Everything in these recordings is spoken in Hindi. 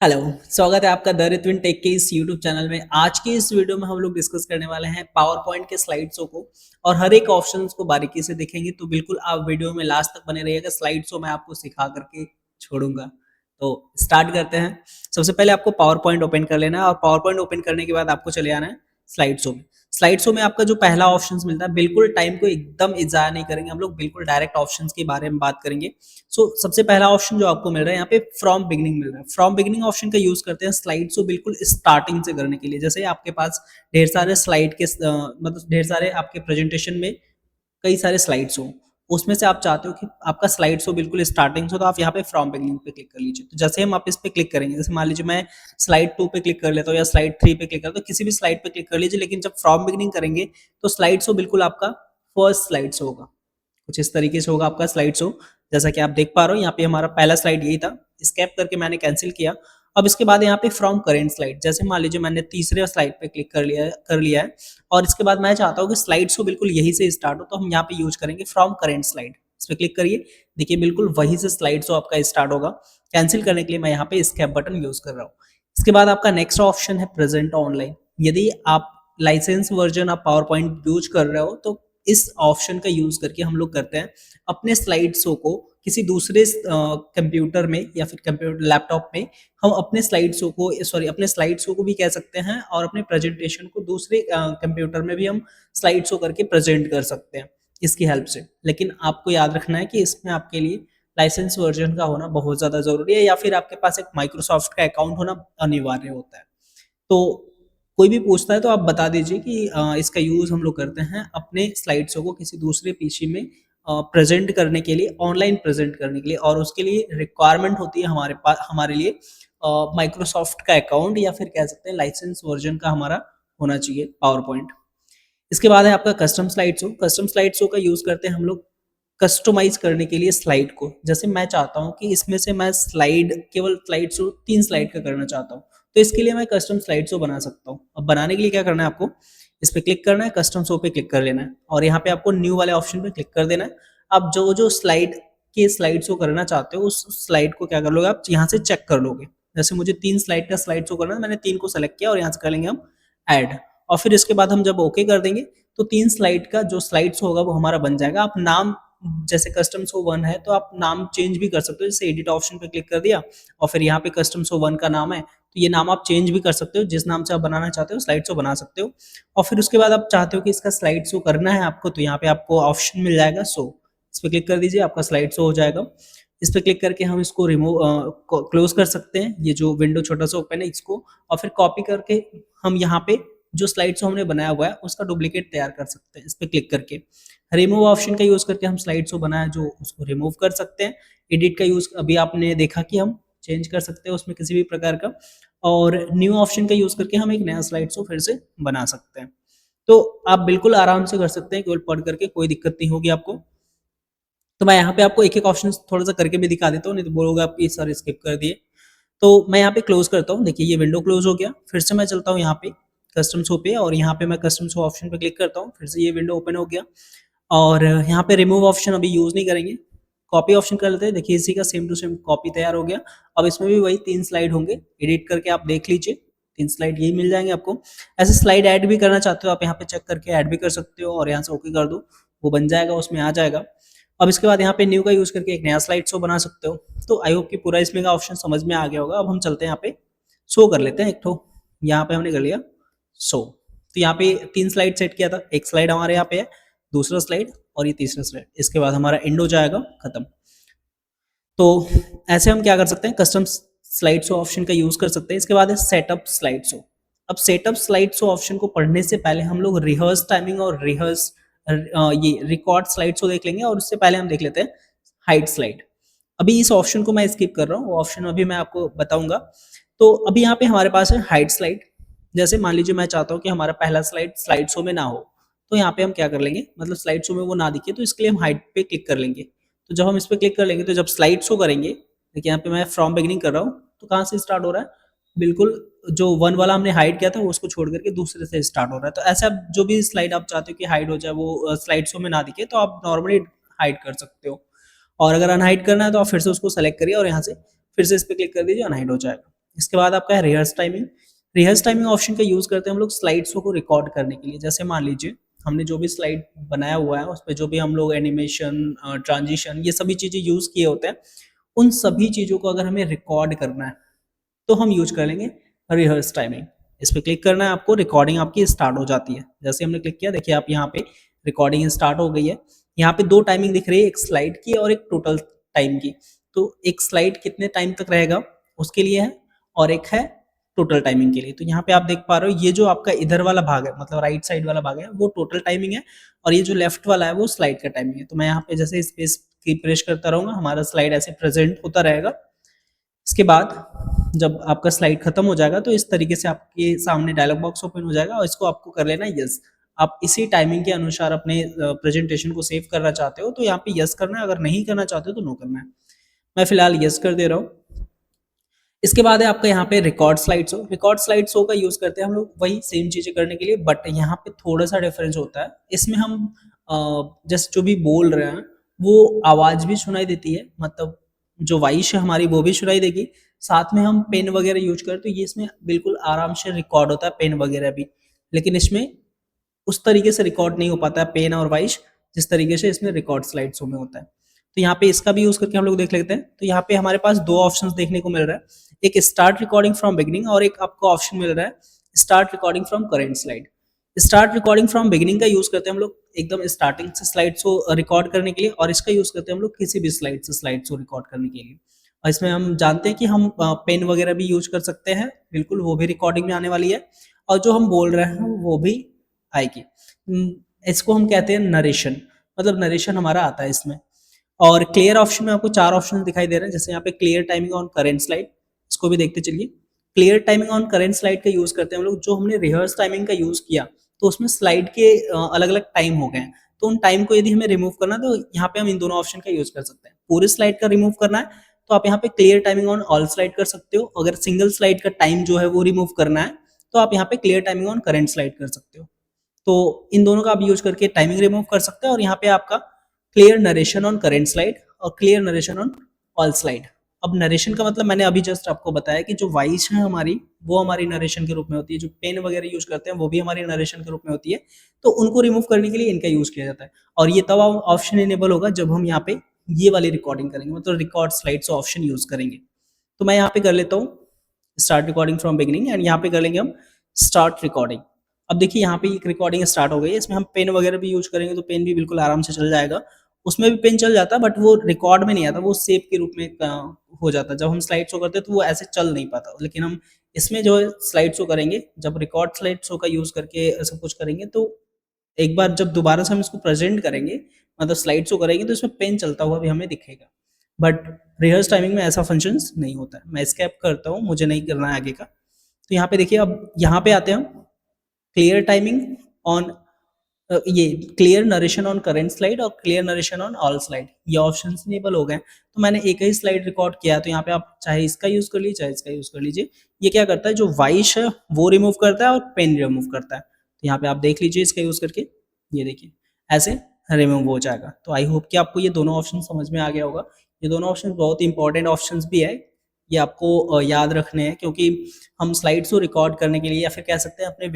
हेलो। स्वागत है आपका द रित्विन टेक के इस यूट्यूब चैनल में। आज की इस वीडियो में हम लोग डिस्कस करने वाले हैं पावर पॉइंट के स्लाइड शो को और हर एक ऑप्शंस को बारीकी से देखेंगे। तो बिल्कुल आप वीडियो में लास्ट तक बने रहिएगा। स्लाइड शो मैं आपको सिखा करके छोड़ूंगा। तो स्टार्ट करते हैं। सबसे पहले आपको पावर पॉइंट ओपन कर लेना है और पावर पॉइंट ओपन करने के बाद आपको चले आना है स्लाइड शो में। स्लाइड शो में आपका जो पहला ऑप्शन मिलता है, बिल्कुल टाइम को एकदम इजाया नहीं करेंगे हम लोग, बिल्कुल डायरेक्ट ऑप्शंस के बारे में बात करेंगे। सबसे पहला ऑप्शन जो आपको मिल रहा है यहाँ पे फ्रॉम बिगिनिंग मिल रहा है। फ्रॉम बिगिनिंग ऑप्शन का यूज करते हैं स्लाइड शो बिल्कुल स्टार्टिंग से करने के लिए। जैसे आपके पास ढेर सारे स्लाइड के मतलब ढेर सारे आपके प्रेजेंटेशन में कई सारे स्लाइड्स हो, उसमें से आप चाहते हो कि आपका स्लाइड शो बिल्कुल स्टार्टिंग से, तो आप यहाँ पे फ्रॉम बिगिनिंग पे क्लिक कर लीजिए। तो जैसे हम आप इस पे क्लिक करेंगे, जैसे मान लीजिए मैं स्लाइड 2 पे क्लिक कर लेता हूँ या स्लाइड 3 पे क्लिक करता हूँ, तो किसी भी स्लाइड पे क्लिक कर लीजिए। लेकिन जब फ्रॉम बिगिनिंग करेंगे तो स्लाइड शो बिल्कुल आपका फर्स्ट स्लाइड शो होगा। कुछ इस तरीके से होगा आपका स्लाइड शो। जैसा कि आप देख पा रहे हो, यहाँ पे हमारा पहला स्लाइड यही था, स्केप करके मैंने कैंसिल किया। अब इसके बाद यहाँ पे फ्रॉम करेंट स्लाइड, जैसे मान लीजिए मैंने तीसरे स्लाइड पे क्लिक कर लिया है और इसके बाद मैं चाहता हूँ कि स्लाइड शो बिल्कुल यही से स्टार्ट हो, तो हम यहाँ पे यूज करेंगे फ्रॉम करेंट स्लाइड। इस पे क्लिक करिए, देखिए बिल्कुल वही से स्लाइड शो आपका स्टार्ट होगा। कैंसिल करने के लिए मैं यहाँ पे स्केप बटन यूज कर रहा हूँ। इसके बाद आपका नेक्स्ट ऑप्शन है प्रेजेंट ऑनलाइन। यदि आप लाइसेंस वर्जन आप पावर पॉइंट यूज कर रहे हो, तो इस ऑप्शन का यूज करके हम लोग करते हैं अपने स्लाइड शो को किसी दूसरे कंप्यूटर में या फिर कंप्यूटर लैपटॉप में। हम अपने स्लाइड शो को, सॉरी, अपने स्लाइड शो को भी कह सकते हैं और अपने प्रेजेंटेशन को दूसरे कंप्यूटर में भी हम स्लाइड शो करके प्रेजेंट कर सकते हैं इसकी हेल्प से। लेकिन आपको याद रखना है कि इसमें आपके लिए लाइसेंस वर्जन का होना बहुत ज़्यादा ज़रूरी है या फिर आपके पास एक माइक्रोसॉफ्ट का अकाउंट होना अनिवार्य होता है। तो कोई भी पूछता है तो आप बता दीजिए कि इसका यूज़ हम लोग करते हैं अपने स्लाइड शो को किसी दूसरे पीसी में प्रेजेंट करने के लिए, ऑनलाइन प्रेजेंट करने के लिए। और उसके लिए रिक्वायरमेंट होती है हमारे पास, हमारे लिए माइक्रोसॉफ्ट का अकाउंट या फिर कह सकते हैं लाइसेंस वर्जन का हमारा होना चाहिए पावर पॉइंट। इसके बाद है आपका custom slide show. Custom slide show का यूज़ करते हैं हम लोग कस्टमाइज करने के लिए स्लाइड को। जैसे मैं चाहता हूँ कि इसमें से मैं स्लाइड, केवल स्लाइड शो 3 स्लाइड का करना चाहता हूँ, तो इसके लिए मैं कस्टम स्लाइड शो बना सकता हूँ। अब बनाने के लिए क्या करना है, आपको इस पे क्लिक करना है, कस्टम शो पे क्लिक कर लेना है और यहाँ पे आपको न्यू वाले ऑप्शन पे क्लिक कर देना है। आप जो जो स्लाइड शो करना चाहते हो उस स्लाइड को क्या कर लोगे, आप यहाँ से चेक कर लोगे। जैसे मुझे 3 स्लाइड का स्लाइड शो करना है, मैंने 3 को सेलेक्ट किया और यहाँ से कर लेंगे हम ऐड। और फिर इसके बाद हम जब ओके कर देंगे तो 3 स्लाइड का जो स्लाइड शो होगा वो हमारा बन जाएगा। आप नाम, जैसे कस्टम शो 1 है तो आप नाम चेंज भी कर सकते हो। जैसे एडिट ऑप्शन पे क्लिक कर दिया और फिर यहाँ पे कस्टम शो 1 का नाम है, तो ये नाम आप चेंज भी कर सकते हो। जिस नाम से आप बनाना चाहते हो स्लाइड शो बना सकते हो। और फिर उसके बाद आप चाहते हो कि इसका स्लाइड शो करना है आपको, तो यहाँ पे आपको ऑप्शन मिल जाएगा शो। इस पे क्लिक कर दीजिए, आपका स्लाइड शो हो जाएगा। इस पे क्लिक करके हम इसको रिमूव, क्लोज कर सकते हैं। ये जो विंडो छोटा सा ओपन है इसको, और फिर कॉपी करके हम यहाँ पे जो स्लाइड शो हमने बनाया हुआ है उसका डुप्लीकेट तैयार कर सकते हैं। इस पे क्लिक करके रिमूव ऑप्शन का यूज करके हम स्लाइड शो बनाया जो उसको रिमूव कर सकते हैं। एडिट का यूज अभी आपने देखा कि हम चेंज कर सकते हैं उसमें किसी भी प्रकार का। और न्यू ऑप्शन का यूज करके हम एक नया स्लाइड शो फिर से बना सकते हैं। तो आप बिल्कुल आराम से कर सकते हैं, केवल पढ़ करके, कोई दिक्कत नहीं होगी आपको। तो मैं यहाँ पे आपको एक एक ऑप्शन थोड़ा सा करके भी दिखा देता हूँ, नहीं तो बोलोगे आप ये सारे स्किप कर दिए। तो मैं यहाँ पे क्लोज करता हूँ। देखिए ये विंडो क्लोज हो गया। फिर से मैं चलता हूँ यहाँ पे कस्टम शो पे और यहाँ पे मैं कस्टम शो ऑप्शन पे क्लिक करता हूँ। फिर से ये विंडो ओपन हो गया और यहाँ पे रिमूव ऑप्शन अभी यूज नहीं करेंगे, कॉपी ऑप्शन कर लेते हैं। देखिए इसी का सेम टू सेम कॉपी तैयार हो गया। अब इसमें भी वही 3 स्लाइड होंगे, एडिट करके आप देख लीजिए 3 स्लाइड यही मिल जाएंगे आपको। ऐसे स्लाइड ऐड भी करना चाहते हो आप यहाँ पे चेक करके ऐड भी कर सकते हो और यहाँ से ओके कर दो, वो बन जाएगा, उसमें आ जाएगा। अब इसके बाद यहाँ पे न्यू का यूज करके एक नया स्लाइड शो बना सकते हो। तो आई होप कि पूरा इसमें का ऑप्शन समझ में आ गया होगा। अब हम चलते हैं यहाँ पे शो कर लेते हैं एक ठो। यहाँ पे हमने कर लिया शो। तो यहाँ पे 3 स्लाइड सेट किया था, एक स्लाइड हमारे यहाँ पे है, दूसरा स्लाइड और ये तीसरा स्लाइड। इसके बाद हमारा एंड हो जाएगा, खत्म। तो ऐसे हम क्या कर सकते हैं, कस्टम स्लाइड शो ऑप्शन का यूज कर सकते हैं। इसके बाद है सेटअप स्लाइड शो। अब सेटअप स्लाइड शो ऑप्शन को पढ़ने से पहले हम लोग रिहर्स टाइमिंग और रिहर्स ये रिकॉर्ड स्लाइड शो देख लेंगे और उससे पहले हम देख लेते हैं हाइड स्लाइड। अभी इस ऑप्शन को मैं स्किप कर रहा हूँ, वो ऑप्शन अभी मैं आपको बताऊंगा। तो अभी यहाँ पे हमारे पास है हाइड स्लाइड। जैसे मान लीजिए मैं चाहता हूँ कि हमारा पहला स्लाइड शो में ना हो, तो यहाँ पे हम क्या कर लेंगे, मतलब स्लाइड शो में वो ना दिखे, तो इसके लिए हम हाइड पे क्लिक कर लेंगे। तो जब हम इस पे क्लिक कर लेंगे तो जब स्लाइड शो करेंगे, देखिए यहाँ पे मैं फ्रॉम बिगिनिंग कर रहा हूँ, तो कहाँ से स्टार्ट हो रहा है, बिल्कुल जो 1 वाला हमने हाइड किया था उसको छोड़ करके दूसरे से स्टार्ट हो रहा है। तो ऐसा जो भी स्लाइड आप चाहते हो कि हाइड हो जाए, वो स्लाइड शो में ना दिखे, तो आप नॉर्मली हाइड कर सकते हो। और अगर अनहाइड करना है तो आप फिर से उसको सेलेक्ट करिए और यहाँ से फिर से इस पे क्लिक कर दीजिए, अनहाइड हो जाएगा। इसके बाद आपका है rehearse timing. Rehearse timing option का यूज़ करते हैं हम लोग स्लाइड शो को रिकॉर्ड करने के लिए। जैसे मान लीजिए हमने जो भी स्लाइड बनाया हुआ है, उस पे जो भी हम लोग एनिमेशन, ट्रांजिशन, ये सभी चीज़ें यूज़ किए होते हैं, उन सभी चीज़ों को अगर हमें रिकॉर्ड करना है, तो हम यूज कर लेंगे रिहर्स टाइमिंग। इस पे क्लिक करना है आपको, रिकॉर्डिंग आपकी स्टार्ट हो जाती है। जैसे हमने क्लिक किया, देखिए आप यहाँ पे रिकॉर्डिंग स्टार्ट हो गई है। यहाँ पे दो टाइमिंग दिख रही है, एक स्लाइड की और एक टोटल टाइम की। तो एक स्लाइड कितने टाइम तक रहेगा उसके लिए है, और एक है टोटल टाइमिंग के लिए। तो यहाँ पे आप देख पा रहे हो, ये जो आपका इधर वाला भाग है, मतलब राइट साइड वाला भाग है, वो टोटल टाइमिंग है, और ये जो लेफ्ट वाला है वो स्लाइड का टाइमिंग है। तो मैं यहाँ पे जैसे स्पेस की प्रेस करता रहूंगा, हमारा स्लाइड ऐसे प्रेजेंट होता रहेगा। इसके बाद जब आपका स्लाइड खत्म हो जाएगा, तो इस तरीके से आपके सामने डायलॉग बॉक्स ओपन हो जाएगा, और इसको आपको कर लेना है यस। आप इसी टाइमिंग के अनुसार अपने प्रेजेंटेशन को सेव करना चाहते हो तो यहाँ पे यस करना है, अगर नहीं करना चाहते हो तो नो करना है। मैं फिलहाल यस कर दे रहा हूँ। इसके बाद है आपका यहाँ पे record slide show. Record slide show का यूज करते हैं हम लोग वही सेम चीजें करने के लिए, बट यहाँ पे थोड़ा सा डिफरेंस होता है। इसमें हम जस्ट जो भी बोल रहे हैं वो आवाज भी सुनाई देती है, मतलब जो वॉइस है हमारी वो भी सुनाई देगी। साथ में हम पेन वगैरह यूज करें तो ये इसमें बिल्कुल आराम से रिकॉर्ड होता है, पेन वगैरह भी। लेकिन इसमें उस तरीके से रिकॉर्ड नहीं हो पाता है पेन और वॉइस, जिस तरीके से इसमें रिकॉर्ड स्लाइड शो में होता है। तो यहाँ पे इसका भी यूज करके हम लोग देख लेते हैं। तो यहाँ पे हमारे पास दो ऑप्शंस देखने को मिल रहा है, एक स्टार्ट रिकॉर्डिंग फ्रॉम बिगिनिंग, और एक आपको ऑप्शन मिल रहा है start recording from current slide. Start recording from beginning का यूज करते हैं हम लोग एकदम स्टार्टिंग से स्लाइड शो रिकॉर्ड करने के लिए, और इसका यूज करते हैं हम लोग किसी भी स्लाइड से स्लाइड शो रिकॉर्ड करने के लिए। और इसमें हम जानते हैं कि हम पेन वगैरह भी यूज कर सकते हैं, बिल्कुल वो भी रिकॉर्डिंग में आने वाली है, और जो हम बोल रहे हैं वो भी आएगी। इसको हम कहते हैं नरेशन, मतलब नरेशन हमारा आता है इसमें। और क्लियर ऑप्शन में आपको चार ऑप्शन दिखाई दे रहे हैं, जैसे यहाँ पे clear timing on current slide, इसको भी देखते चलिए। Clear timing on current slide का यूज करते हैं हम लोग, जो हमने रिहर्स टाइमिंग का यूज किया तो उसमें स्लाइड के अलग अलग टाइम हो गए हैं, तो उन टाइम को यदि हमें रिमूव करना है तो यहाँ पे हम इन दोनों ऑप्शन का यूज कर सकते हैं। पूरे स्लाइड का रिमूव करना है तो आप यहाँ पे clear timing on all slide कर सकते हो। अगर सिंगल स्लाइड का टाइम जो है वो रिमूव करना है तो आप यहाँ पे clear timing on current slide कर सकते हो। तो इन दोनों का आप यूज करके टाइमिंग रिमूव कर सकते हैं, और यहाँ पे आपका clear narration on current slide और clear narration on all slide. अब नरेशन का मतलब मैंने अभी जस्ट आपको बताया कि जो वॉइस है हमारी वो हमारी नरेशन के रूप में होती है, जो पेन वगैरह यूज करते हैं वो भी हमारी नरेशन के रूप में होती है। तो उनको रिमूव करने के लिए इनका यूज किया जाता है, और ये तब ऑप्शन इनेबल होगा जब हम यहाँ पे ये वाली रिकॉर्डिंग करेंगे, मतलब रिकॉर्ड स्लाइड्स ऑप्शन यूज करेंगे। तो मैं यहाँ पे कर लेता हूँ start recording from beginning, and यहाँ पे कर लेंगे हम स्टार्ट रिकॉर्डिंग। अब देखिए यहाँ पे एक रिकॉर्डिंग स्टार्ट हो गई है, इसमें हम पेन वगैरह भी यूज करेंगे तो पेन भी बिल्कुल आराम से चल जाएगा। उसमें भी पेन चल जाता है, बट वो रिकॉर्ड में नहीं आता, वो सेव के रूप में हो जाता है। जब हम स्लाइड शो करते हैं तो वो ऐसे चल नहीं पाता, लेकिन हम इसमें जो है स्लाइड शो करेंगे, जब रिकॉर्ड स्लाइड शो का यूज करके सब कुछ करेंगे, तो एक बार जब दोबारा से हम इसको प्रेजेंट करेंगे, मतलब स्लाइड शो करेंगे, तो इसमें पेन चलता हुआ भी हमें दिखेगा। बट रिहर्स टाइमिंग में ऐसा फंक्शन नहीं होता है। मैं स्केप करता हूँ, मुझे नहीं करना है आगे का। तो यहाँ पे देखिए, अब यहाँ पे आते हैं हम क्लियर टाइमिंग ऑन ये clear narration on current slide और clear narration on all slide, ये ऑप्शंस इनेबल हो गए। तो मैंने एक ही स्लाइड रिकॉर्ड किया, तो यहाँ पे आप चाहे इसका यूज कर लीजिए चाहे इसका यूज कर लीजिए। ये क्या करता है, जो वॉइस है वो रिमूव करता है और पेन रिमूव करता है। तो यहाँ पे आप देख लीजिए इसका यूज करके, ये देखिए ऐसे रिमूव हो जाएगा। तो आई होप कि आपको ये दोनों ऑप्शन समझ में आ गया होगा। ये दोनों ऑप्शन बहुत इंपॉर्टेंट ऑप्शन भी है, ये आपको याद रखने हैं, क्योंकि हम स्लाइड्स को रिकॉर्ड करने के लिए या फिर कह सकते हैं अपने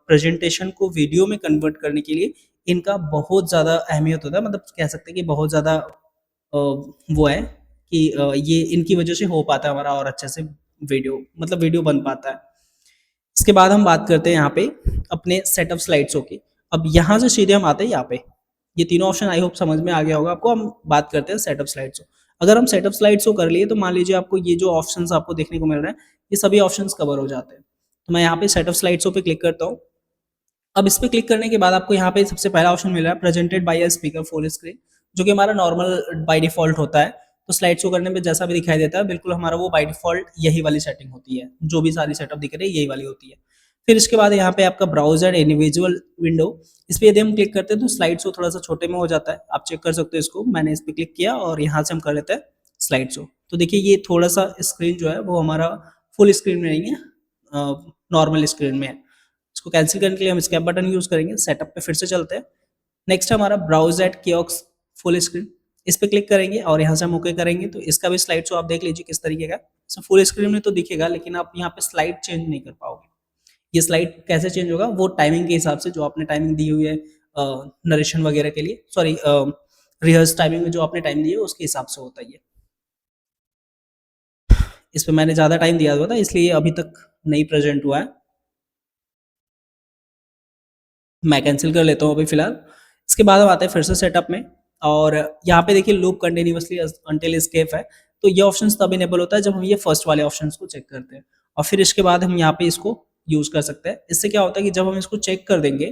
प्रेजेंटेशन को वीडियो में कन्वर्ट करने के लिए इनका बहुत ज़्यादा अहमियत होता है। मतलब कह सकते हैं कि बहुत ज़्यादा वो है कि ये इनकी वजह से हो पाता है हमारा और अच्छे से वीडियो, मतलब वीडियो बन पाता है। इसके बाद हम बात करते हैं यहाँ पे अपने सेटअप स्लाइड्स की। अब यहाँ से सीधे हम आते हैं यहाँ पे, ये तीनों ऑप्शन आई होप समझ में आ गया होगा आपको। हम बात करते हैं सेटअप स्लाइड्स। अगर हम सेटअप स्लाइड्स को कर लिए तो मान लीजिए आपको ये जो ऑप्शंस आपको देखने को मिल रहे हैं ये सभी ऑप्शंस कवर हो जाते हैं। तो मैं यहाँ पे सेटअप स्लाइड्स पे क्लिक करता हूँ। अब इस पे क्लिक करने के बाद आपको यहाँ पे सबसे पहला ऑप्शन मिल रहा है presented by a speaker full screen, जो कि हमारा नॉर्मल बाय डिफॉल्ट होता है। तो स्लाइड शो करने में जैसा भी दिखाई देता है बिल्कुल हमारा वो बाय डिफॉल्ट यही वाली सेटिंग होती है, जो भी सारी सेटअप दिख रही है यही वाली होती है। फिर इसके बाद यहाँ पे आपका ब्राउजर इंडिविजुअल विंडो, इस पर यदि हम क्लिक करते हैं तो स्लाइड शो थोड़ा सा छोटे में हो जाता है, आप चेक कर सकते हो इसको। मैंने इस पर क्लिक किया और यहाँ से हम कर लेते हैं स्लाइड शो। तो देखिए ये थोड़ा सा स्क्रीन जो है वो हमारा फुल स्क्रीन में नहीं है, नॉर्मल स्क्रीन में है। इसको कैंसिल करने के लिए हम स्केप बटन यूज करेंगे। सेटअप पे फिर से चलते हैं। नेक्स्ट हमारा browse at kiosk full screen, इस पे क्लिक करेंगे और यहाँ से हम ओके करेंगे। तो इसका भी स्लाइड शो आप देख लीजिए किस तरीके का फुल स्क्रीन में तो दिखेगा, लेकिन आप यहाँ पे स्लाइड चेंज नहीं कर पाओगे। ये स्लाइड कैसे चेंज होगा, वो टाइमिंग के हिसाब से, जो आपने टाइमिंग दी हुई है नरेशन वगैरह के लिए, सॉरी रिहर्स टाइमिंग में जो आपने टाइम दिया है उसके हिसाब से होता है ये। इस पे मैंने ज़्यादा टाइम दिया हुआ था, इसलिए अभी तक नहीं प्रेजेंट हुआ है। मैं कैंसिल कर लेता हूँ अभी फिलहाल। इसके बाद हम आते हैं फिर से सेटअप में, और यहाँ पे देखिए लूप कंटिन्यूअसली अंटिल एस्केप है, तो ये ऑप्शन तब इनेबल होता है जब हम ये फर्स्ट वाले ऑप्शन को चेक करते हैं, और फिर इसके बाद हम यहाँ पे इसको यूज कर सकते हैं। इससे क्या होता है कि जब हम इसको चेक कर देंगे,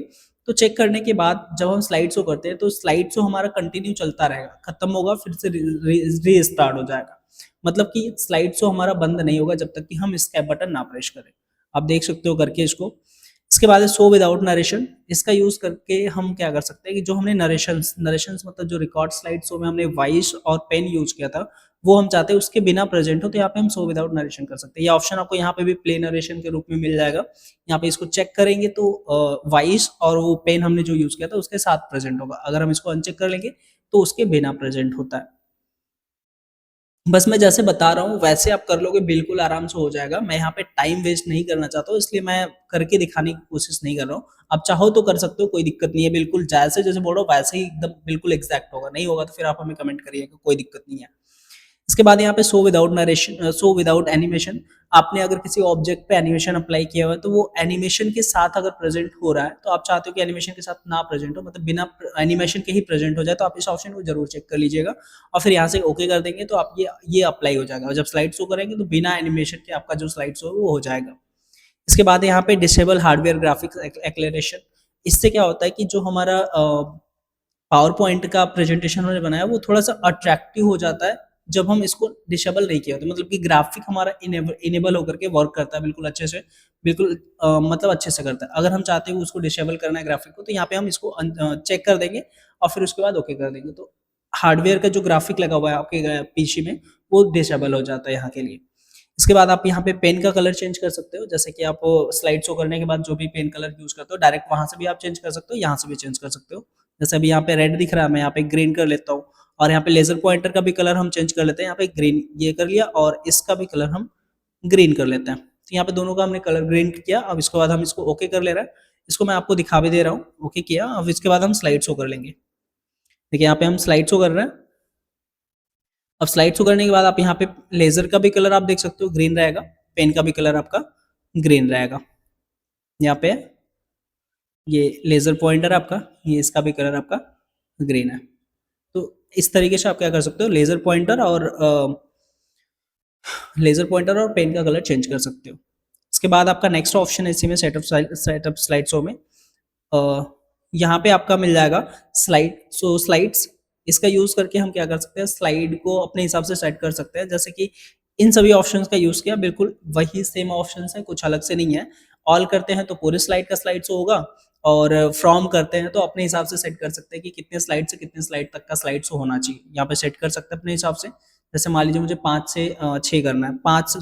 तो चेक करने के बाद जब हम स्लाइड शो करते हैं तो स्लाइड शो हमारा कंटिन्यू चलता रहेगा, खत्म होगा फिर से रीस्टार्ट हो जाएगा। मतलब कि स्लाइड शो हमारा बंद नहीं होगा जब तक कि हम स्केप बटन ना प्रेस करें। आप देख सकते हो करके इसको। इसके बाद है शो विदाउट नरेशन। इसका यूज करके हम क्या कर सकते हैं कि जो हमने नरेशंस मतलब जो रिकॉर्ड स्लाइड शो में हमने वॉइस और पेन यूज किया था, वो हम चाहते हैं उसके बिना प्रेजेंट हो, तो यहाँ पे हम शो विदाउट नरेशन कर सकते हैं। ये ऑप्शन आपको यहाँ पे भी प्ले नरेशन के रूप में मिल जाएगा। यहाँ पे इसको चेक करेंगे तो वॉइस और वो पेन हमने जो यूज किया था उसके साथ प्रेजेंट होगा। अगर हम इसको अनचेक कर लेंगे तो उसके बिना प्रेजेंट होता है। बस मैं जैसे बता रहा हूँ वैसे आप कर लोगे, बिल्कुल आराम से हो जाएगा। मैं यहाँ पे टाइम वेस्ट नहीं करना चाहता हूँ, इसलिए मैं करके दिखाने की कोशिश नहीं कर रहा हूँ। आप चाहो तो कर सकते हो, कोई दिक्कत नहीं है। बिल्कुल जैसे जैसे बोल रहा हूँ वैसे ही एकदम बिल्कुल एग्जैक्ट होगा। नहीं होगा तो फिर आप हमें कमेंट करिएगा, कोई दिक्कत नहीं है। इसके बाद यहाँ पे show without narration, show without animation. आपने अगर किसी ऑब्जेक्ट पे एनिमेशन अप्लाई किया हुआ है, तो वो एनिमेशन के साथ अगर प्रेजेंट हो रहा है, तो आप चाहते हो कि एनिमेशन के साथ ना प्रेजेंट हो, मतलब बिना एनिमेशन के ही प्रेजेंट हो जाए, तो आप इस ऑप्शन को जरूर चेक कर लीजिएगा। और फिर यहाँ से ओके कर देंगे तो आप ये अप्लाई हो जाएगा। और जब स्लाइड शो करेंगे तो बिना एनिमेशन के आपका जो स्लाइड शो वो हो जाएगा। इसके बाद यहाँ पे डिसेबल हार्डवेयर ग्राफिक्स एक्लेरेशन। इससे क्या होता है कि जो हमारा पावर पॉइंट का प्रेजेंटेशन हमने बनाया वो थोड़ा सा अट्रैक्टिव हो जाता है जब हम इसको डिसेबल नहीं किया, तो मतलब कि ग्राफिक हमारा इनेबल होकर के वर्क करता है बिल्कुल अच्छे से, बिल्कुल मतलब अच्छे से करता है। अगर हम चाहते हैं उसको डिसेबल करना है ग्राफिक को, तो यहाँ पे हम इसको चेक कर देंगे और फिर उसके बाद ओके कर देंगे, तो हार्डवेयर का जो ग्राफिक लगा हुआ है आपके पीसी में वो डिसेबल हो जाता है यहाँ के लिए। इसके बाद आप यहाँ पे पेन का कलर चेंज कर सकते हो, जैसे कि आप स्लाइड शो करने के बाद जो भी पेन कलर यूज करते हो डायरेक्ट वहां से भी आप चेंज कर सकते हो, यहाँ से भी चेंज कर सकते हो। जैसे अभी यहाँ पे रेड दिख रहा है, मैं यहाँ पे ग्रीन कर लेता हूँ। और यहाँ पे लेजर पॉइंटर का भी कलर हम चेंज कर लेते हैं, यहाँ पे ग्रीन ये कर लिया और इसका भी कलर हम ग्रीन कर लेते हैं। तो यहाँ पे दोनों का हमने कलर ग्रीन किया। अब इसके बाद हम इसको ओके कर ले रहे हैं। इसको मैं आपको दिखा भी दे रहा हूँ, ओके किया। अब इसके बाद हम स्लाइड शो कर लेंगे। देखिए यहाँ पे हम स्लाइड शो कर रहे हैं। अब स्लाइड शो करने के बाद आप यहाँ पे लेजर का भी कलर आप देख सकते हो ग्रीन रहेगा, पेन का भी कलर आपका ग्रीन रहेगा। यहाँ पे ये लेजर पॉइंटर आपका, ये इसका भी कलर आपका ग्रीन है। तो इस तरीके से आप क्या कर सकते हो, लेजर पॉइंटर और पेन का कलर चेंज कर सकते हो। इसके बाद आपका नेक्स्ट ऑप्शन है इसी में सेटअप स्लाइड शो में, यहाँ पे आपका मिल जाएगा स्लाइड्स। इसका यूज करके हम क्या कर सकते हैं, स्लाइड को अपने हिसाब से सेट कर सकते हैं। जैसे कि इन सभी ऑप्शंस का यूज किया, बिल्कुल वही सेम ऑप्शंस है, कुछ अलग से नहीं है। ऑल करते हैं तो पूरे स्लाइड का स्लाइड शो होगा, और फ्रॉम करते हैं तो अपने हिसाब से सेट कर सकते हैं कि कितने स्लाइड से कितने स्लाइड तक का स्लाइड शो होना चाहिए। यहाँ पे सेट कर सकते हैं अपने हिसाब से। जैसे मान लीजिए मुझे 5 से 6 करना है, 5 से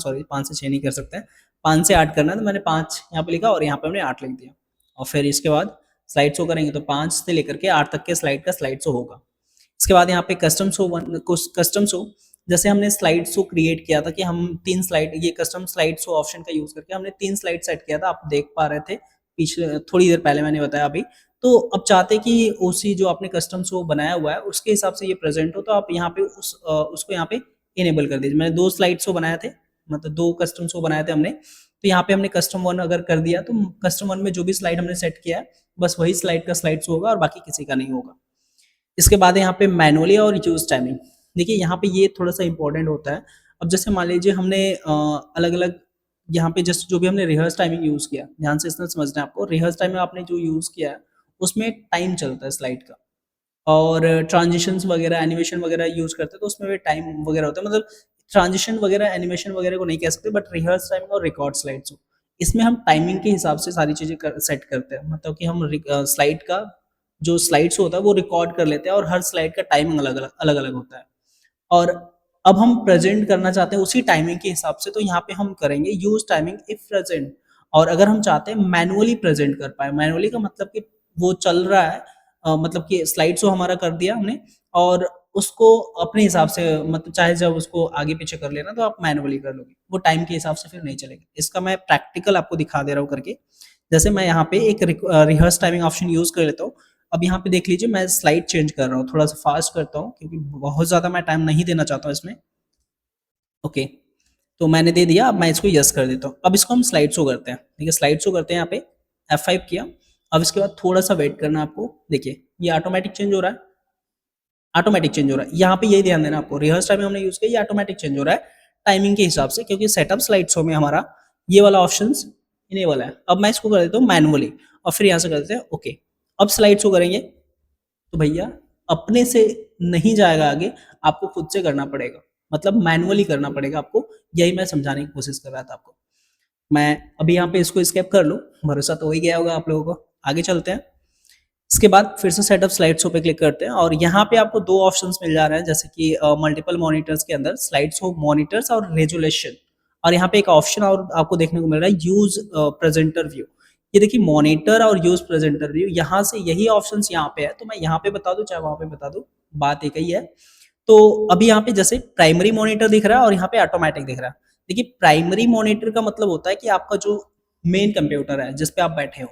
6 नहीं कर सकते, 5 से 8 करना है, तो मैंने 5 यहाँ पे लिखा और यहाँ पे हमने 8 लिख दिया। और फिर इसके बाद स्लाइड शो करेंगे तो 5 से लेकर के 8 तक के स्लाइड का स्लाइड शो होगा। इसके बाद यहाँ पे कस्टम शो, जैसे हमने स्लाइड शो क्रिएट किया था कि हम 3 स्लाइड, ये कस्टम स्लाइड शो ऑप्शन का यूज करके हमने 3 स्लाइड सेट किया था, आप देख पा रहे थे पिछले थोड़ी देर पहले मैंने बताया अभी। तो अब चाहते कि उसी जो आपने कस्टम शो बनाया हुआ है उसके हिसाब से ये प्रेजेंट हो, तो आप यहाँ पे उसको यहाँ पे इनेबल कर दीजिए। मैंने 2 स्लाइड शो बनाए थे, मतलब 2 कस्टम शो बनाए थे हमने, तो यहाँ पे हमने कस्टम 1 अगर कर दिया तो कस्टम 1 में जो भी स्लाइड हमने सेट किया है बस वही स्लाइड का स्लाइड शो होगा और बाकी किसी का नहीं होगा। इसके बाद यहाँ पे मैनुअली और यूज टाइमिंग। देखिए यहाँ पे ये थोड़ा सा इंपॉर्टेंट होता है। अब जैसे मान लीजिए हमने अलग अलग यहाँ पे जस्ट जो भी हमने रिहर्स टाइमिंग यूज किया, ध्यान से इसमें समझना है आपको। रिहर्स टाइमिंग आपने जो यूज किया है उसमें टाइम चलता है स्लाइड का, और ट्रांजिशंस वगैरह एनिमेशन वगैरह यूज करते हैं तो उसमें भी टाइम वगैरह होता है। मतलब ट्रांजिशन वगैरह एनिमेशन वगैरह को नहीं कह सकते, बट रिहर्स टाइमिंग और रिकॉर्ड स्लाइड्स इसमें हम टाइमिंग के हिसाब से सारी चीजें सेट करते हैं। मतलब कि हम स्लाइड का जो स्लाइड्स होता है वो रिकॉर्ड कर लेते हैं और हर स्लाइड का टाइमिंग अलग अलग होता है। और अब हम प्रेजेंट करना चाहते हैं उसी टाइमिंग के हिसाब से, तो यहाँ पे हम करेंगे यूज टाइमिंग इफ प्रेजेंट। और अगर हम चाहते हैं मैनुअली प्रेजेंट कर पाए, मैनुअली का मतलब कि वो चल रहा है, मतलब कि स्लाइड शो हमारा कर दिया हमने और उसको अपने हिसाब से मतलब चाहे जब उसको आगे पीछे कर लेना तो आप मैनुअली कर लोगे, वो टाइम के हिसाब से फिर नहीं चलेगा। इसका मैं प्रैक्टिकल आपको दिखा दे रहा हूँ करके। जैसे मैं यहाँ पे एक रिहर्स टाइमिंग ऑप्शन यूज कर लेता हूँ। अब यहाँ पे देख लीजिए मैं स्लाइड चेंज कर रहा हूँ, थोड़ा सा फास्ट करता हूँ क्योंकि बहुत ज्यादा मैं टाइम नहीं देना चाहता हूँ इसमें। ओके, तो मैंने दे दिया, अब मैं इसको यस कर देता हूँ। अब इसको हम स्लाइड शो करते हैं, ठीक है, स्लाइड शो करते हैं यहाँ पे, F5 किया। अब इसके बाद थोड़ा सा वेट करना आपको, देखिए ये ऑटोमेटिक चेंज हो रहा है, ऑटोमेटिक चेंज हो रहा है। यहाँ पे यही ध्यान देना आपको, रिहर्स टाइमिंग हमने यूज किया, ये ऑटोमेटिक चेंज हो रहा है टाइमिंग के हिसाब से, क्योंकि सेटअप स्लाइड शो में हमारा ये वाला ऑप्शन इनेबल है। अब मैं इसको कर देता हूँ मैनुअली और फिर यहाँ से कर देते हैं ओके। अब स्लाइड शो करेंगे तो भैया अपने से नहीं जाएगा आगे, आपको खुद से करना पड़ेगा, मतलब मैनुअली करना पड़ेगा आपको। यही मैं समझाने की कोशिश कर रहा था आपको। मैं अभी यहाँ पे इसको स्केप कर लूँ, भरोसा तो हो ही गया होगा आप लोगों को। आगे चलते हैं। इसके बाद फिर से सेटअप स्लाइड शो पे क्लिक करते हैं और यहाँ पे आपको दो ऑप्शंस मिल जा रहे हैं, जैसे कि मल्टीपल मॉनिटर्स के अंदर स्लाइड शो मॉनिटर्स और रेजुलेशन। और यहाँ पे एक ऑप्शन और आपको देखने को मिल रहा है, यूज प्रेजेंटर व्यू। ये देखिए मॉनिटर और यूज प्रेजेंटर व्यू, यहाँ से यही ऑप्शन यहाँ पे है, तो मैं यहाँ पे बता दूं चाहे वहां पे बता दूं, बात एक ही है। तो अभी यहाँ पे जैसे प्राइमरी मॉनिटर दिख रहा है और यहाँ पे ऑटोमेटिक दिख रहा है। देखिए प्राइमरी मॉनिटर का मतलब होता है कि आपका जो मेन कंप्यूटर है जिसपे आप बैठे हो,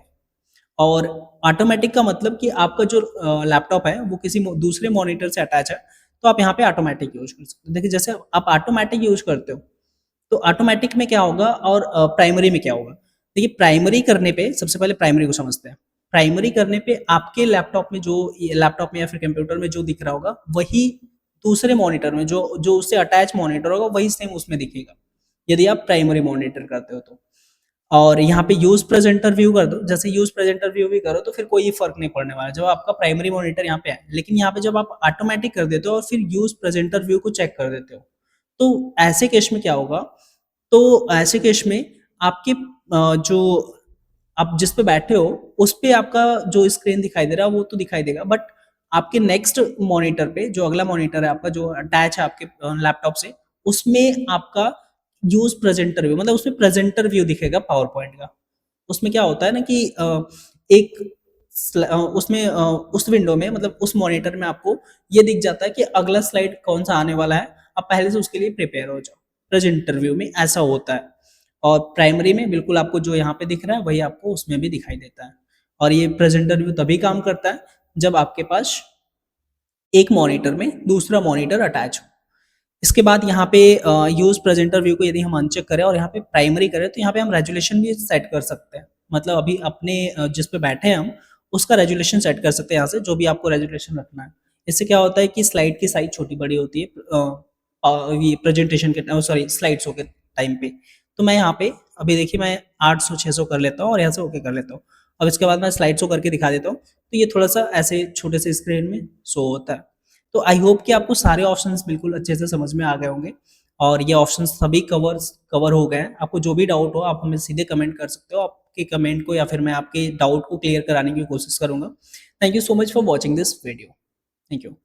और ऑटोमेटिक का मतलब कि आपका जो लैपटॉप है वो किसी दूसरे मॉनिटर से अटैच है, तो आप यहाँ पे ऑटोमेटिक यूज कर सकते हो। देखिए जैसे आप ऑटोमेटिक यूज करते हो तो ऑटोमेटिक में क्या होगा और प्राइमरी में क्या होगा। देखिए प्राइमरी करने पे सबसे पहले प्राइमरी को समझते हैं। प्राइमरी करने पे आपके लैपटॉप में जो लैपटॉप में या फिर कंप्यूटर में जो दिख रहा होगा वही दूसरे मॉनिटर में जो जो उससे अटैच मॉनिटर होगा वही सेम उसमें दिखेगा, यदि आप प्राइमरी मॉनिटर करते हो तो। और यहाँ पे यूज प्रेजेंटर व्यू कर दो, जैसे यूज प्रेजेंटर व्यू भी करो तो फिर कोई फर्क नहीं पड़ने वाला जब आपका प्राइमरी मॉनिटर यहाँ पे है। लेकिन यहाँ पे जब आप ऑटोमेटिक कर देते हो और फिर यूज प्रेजेंटर व्यू को चेक कर देते हो, तो ऐसे केस में क्या होगा, तो ऐसे केस में आपके जो आप जिस पे बैठे हो उस पे आपका जो स्क्रीन दिखाई दे रहा है वो तो दिखाई देगा, बट आपके नेक्स्ट मॉनिटर पे जो अगला मॉनिटर है आपका जो अटैच है आपके लैपटॉप से, उसमें आपका यूज प्रेजेंटर व्यू, मतलब उसमें प्रेजेंटर व्यू दिखेगा पावर पॉइंट का। उसमें क्या होता है ना कि एक उसमें उस विंडो में मतलब उस मॉनिटर में आपको ये दिख जाता है कि अगला स्लाइड कौन सा आने वाला है, आप पहले से उसके लिए प्रिपेयर हो जाओ। प्रेजेंटर व्यू में ऐसा होता है, और प्राइमरी में बिल्कुल आपको जो यहाँ पे दिख रहा है वही आपको उसमें भी दिखाई देता है। और ये प्रेजेंटर व्यू तभी काम करता है जब आपके पास एक मॉनिटर में दूसरा मॉनिटर अटैच हो। इसके बाद यहाँ पे यूज प्रेजेंटर व्यू को यदि हम अनचेक करें और यहाँ पे प्राइमरी करें तो यहाँ पे हम रेजुलेशन भी सेट कर सकते हैं। मतलब अभी अपने जिस पे बैठे हैं हम उसका रेजुलेशन सेट कर सकते हैं यहाँ से, जो भी आपको रेजुलेशन रखना है। इससे क्या होता है कि स्लाइड की साइज छोटी बड़ी होती है ये प्रेजेंटेशन के सॉरी स्लाइड शो के टाइम पे। तो मैं यहाँ पे अभी देखिए मैं 800-600 कर लेता हूँ और यहाँ से ओके कर लेता हूँ। अब इसके बाद मैं स्लाइड शो करके दिखा देता हूँ, तो ये थोड़ा सा ऐसे छोटे से स्क्रीन में शो होता है। तो आई होप कि आपको सारे ऑप्शंस बिल्कुल अच्छे से समझ में आ गए होंगे और ये ऑप्शंस सभी कवर हो गए हैं। आपको जो भी डाउट हो आप हमें सीधे कमेंट कर सकते हो, आपके कमेंट को या फिर मैं आपके डाउट को क्लियर कराने की कोशिश करूंगा। Thank you so much for watching this video. Thank you.